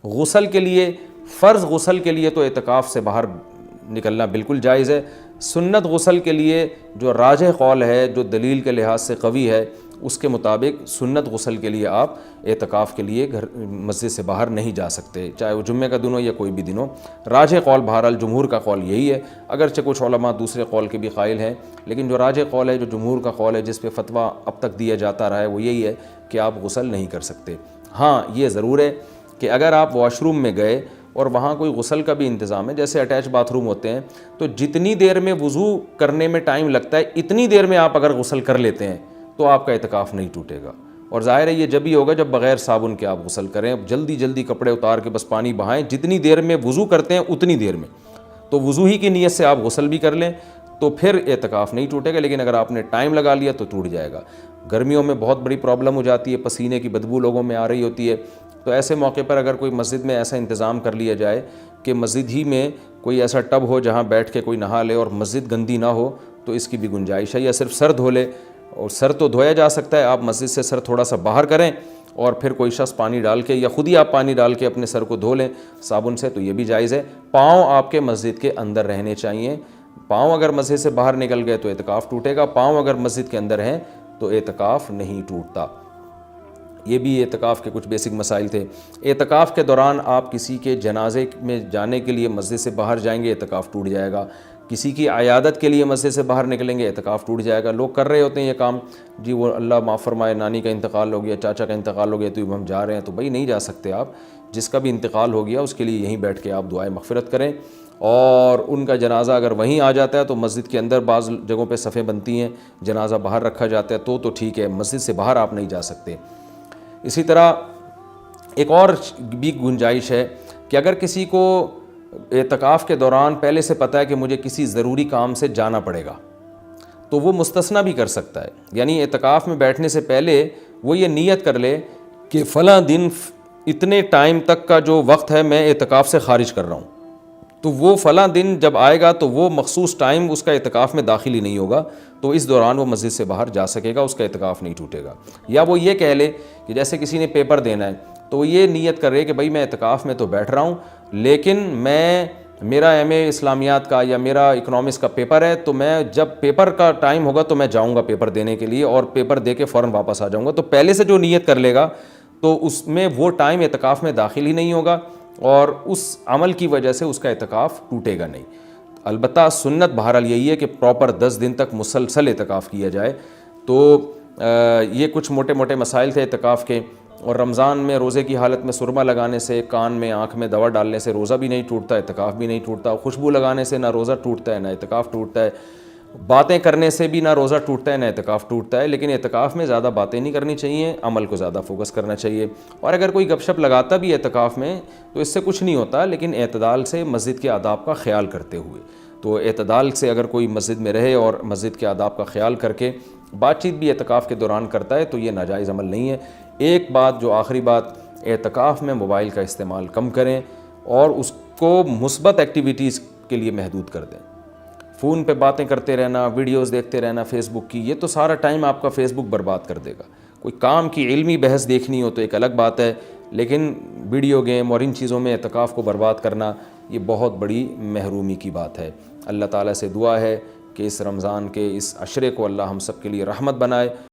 غسل کے لیے، فرض غسل کے لیے تو اعتکاف سے باہر نکلنا بالکل جائز ہے۔ سنت غسل کے لیے جو راجح قول ہے، جو دلیل کے لحاظ سے قوی ہے، اس کے مطابق سنت غسل کے لیے آپ اعتکاف کے لیے مسجد سے باہر نہیں جا سکتے، چاہے وہ جمعہ کا دن ہو یا کوئی بھی دن ہو۔ راجح قول بہرحال جمہور کا قول یہی ہے، اگرچہ کچھ علماء دوسرے قول کے بھی قائل ہیں، لیکن جو راجح قول ہے، جو جمہور کا قول ہے، جس پہ فتویٰ اب تک دیا جاتا رہا ہے، وہ یہی ہے کہ آپ غسل نہیں کر سکتے۔ ہاں یہ ضرور ہے کہ اگر آپ واش روم میں گئے اور وہاں کوئی غسل کا بھی انتظام ہے، جیسے اٹیچ باتھ روم ہوتے ہیں، تو جتنی دیر میں وضو کرنے میں ٹائم لگتا ہے اتنی دیر میں آپ اگر غسل کر لیتے ہیں تو آپ کا اعتکاف نہیں ٹوٹے گا۔ اور ظاہر ہے یہ جب ہی ہوگا جب بغیر صابن کے آپ غسل کریں، جلدی جلدی کپڑے اتار کے بس پانی بہائیں، جتنی دیر میں وضو کرتے ہیں اتنی دیر میں، تو وضو ہی کی نیت سے آپ غسل بھی کر لیں تو پھر اعتکاف نہیں ٹوٹے گا، لیکن اگر آپ نے ٹائم لگا لیا تو ٹوٹ جائے گا۔ گرمیوں میں بہت بڑی پرابلم ہو جاتی ہے، پسینے کی بدبو لوگوں میں آ رہی ہوتی ہے، تو ایسے موقع پر اگر کوئی مسجد میں ایسا انتظام کر لیا جائے کہ مسجد ہی میں کوئی ایسا ٹب ہو جہاں بیٹھ کے کوئی نہا لے اور مسجد گندی نہ ہو، تو اس کی بھی گنجائش ہے، یا صرف سر دھو لے، اور سر تو دھویا جا سکتا ہے، آپ مسجد سے سر تھوڑا سا باہر کریں اور پھر کوئی شخص پانی ڈال کے یا خود ہی آپ پانی ڈال کے اپنے سر کو دھو لیں صابن سے، تو یہ بھی جائز ہے۔ پاؤں آپ کے مسجد کے اندر رہنے چاہیے، پاؤں اگر مسجد سے باہر نکل گئے تو اعتکاف ٹوٹے گا، پاؤں اگر مسجد کے اندر ہیں تو اعتکاف نہیں ٹوٹتا۔ یہ بھی اعتکاف کے کچھ بیسک مسائل تھے۔ اعتکاف کے دوران آپ کسی کے جنازے میں جانے کے لیے مسجد سے باہر جائیں گے، اعتکاف ٹوٹ جائے گا۔ کسی کی عیادت کے لیے مسجد سے باہر نکلیں گے، اعتکاف ٹوٹ جائے گا۔ لوگ کر رہے ہوتے ہیں یہ کام، جی وہ اللہ معاف فرمائے نانی کا انتقال ہو گیا، چاچا کا انتقال ہو گیا، تو اب ہم جا رہے ہیں، تو بھائی نہیں جا سکتے آپ۔ جس کا بھی انتقال ہو گیا اس کے لیے یہیں بیٹھ کے آپ دعائے مغفرت کریں، اور ان کا جنازہ اگر وہیں آ جاتا ہے تو مسجد کے اندر بعض جگہوں پہ صفیں بنتی ہیں، جنازہ باہر رکھا جاتا ہے تو ٹھیک ہے، مسجد سے باہر آپ نہیں جا سکتے۔ اسی طرح ایک اور بھی گنجائش ہے کہ اگر کسی کو اعتکاف کے دوران پہلے سے پتہ ہے کہ مجھے کسی ضروری کام سے جانا پڑے گا، تو وہ مستثنیٰ بھی کر سکتا ہے، یعنی اعتکاف میں بیٹھنے سے پہلے وہ یہ نیت کر لے کہ فلاں دن اتنے ٹائم تک کا جو وقت ہے میں اعتکاف سے خارج کر رہا ہوں، تو وہ فلاں دن جب آئے گا تو وہ مخصوص ٹائم اس کا اعتکاف میں داخل ہی نہیں ہوگا، تو اس دوران وہ مسجد سے باہر جا سکے گا، اس کا اعتکاف نہیں ٹوٹے گا۔ یا وہ یہ کہہ لے کہ جیسے کسی نے پیپر دینا ہے تو وہ یہ نیت کر رہے کہ بھائی میں اعتکاف میں تو بیٹھ رہا ہوں، لیکن میرا ایم اے اسلامیات کا یا میرا اکنامکس کا پیپر ہے، تو میں جب پیپر کا ٹائم ہوگا تو میں جاؤں گا پیپر دینے کے لیے، اور پیپر دے کے فوراً واپس آ جاؤں گا، تو پہلے سے جو نیت کر لے گا تو اس میں وہ ٹائم اعتکاف میں داخل ہی نہیں ہوگا، اور اس عمل کی وجہ سے اس کا اعتکاف ٹوٹے گا نہیں۔ البتہ سنت بہرحال یہی ہے کہ پراپر 10 دن تک مسلسل اعتکاف کیا جائے۔ تو یہ کچھ موٹے موٹے مسائل تھے اعتکاف کے۔ اور رمضان میں روزے کی حالت میں سرما لگانے سے، کان میں آنکھ میں دوا ڈالنے سے روزہ بھی نہیں ٹوٹتا، اعتکاف بھی نہیں ٹوٹتا۔ خوشبو لگانے سے نہ روزہ ٹوٹتا ہے نہ اعتکاف ٹوٹتا ہے۔ باتیں کرنے سے بھی نہ روزہ ٹوٹتا ہے نہ اعتکاف ٹوٹتا ہے، لیکن اعتکاف میں زیادہ باتیں نہیں کرنی چاہیے، عمل کو زیادہ فوکس کرنا چاہیے۔ اور اگر کوئی گپ شپ لگاتا بھی اعتکاف میں تو اس سے کچھ نہیں ہوتا، لیکن اعتدال سے مسجد کے آداب کا خیال کرتے ہوئے، تو اعتدال سے اگر کوئی مسجد میں رہے اور مسجد کے آداب کا خیال کر کے بات چیت بھی اعتکاف کے دوران کرتا ہے تو یہ ناجائز عمل نہیں ہے۔ ایک بات جو آخری بات، اعتکاف میں موبائل کا استعمال کم کریں اور اس کو مثبت ایکٹیویٹیز کے لیے محدود کر دیں۔ فون پہ باتیں کرتے رہنا، ویڈیوز دیکھتے رہنا فیس بک کی، یہ تو سارا ٹائم آپ کا فیس بک برباد کر دے گا۔ کوئی کام کی علمی بحث دیکھنی ہو تو ایک الگ بات ہے، لیکن ویڈیو گیم اور ان چیزوں میں اعتکاف کو برباد کرنا یہ بہت بڑی محرومی کی بات ہے۔ اللہ تعالیٰ سے دعا ہے کہ اس رمضان کے اس عشرے کو اللہ ہم سب کے لیے رحمت بنائے۔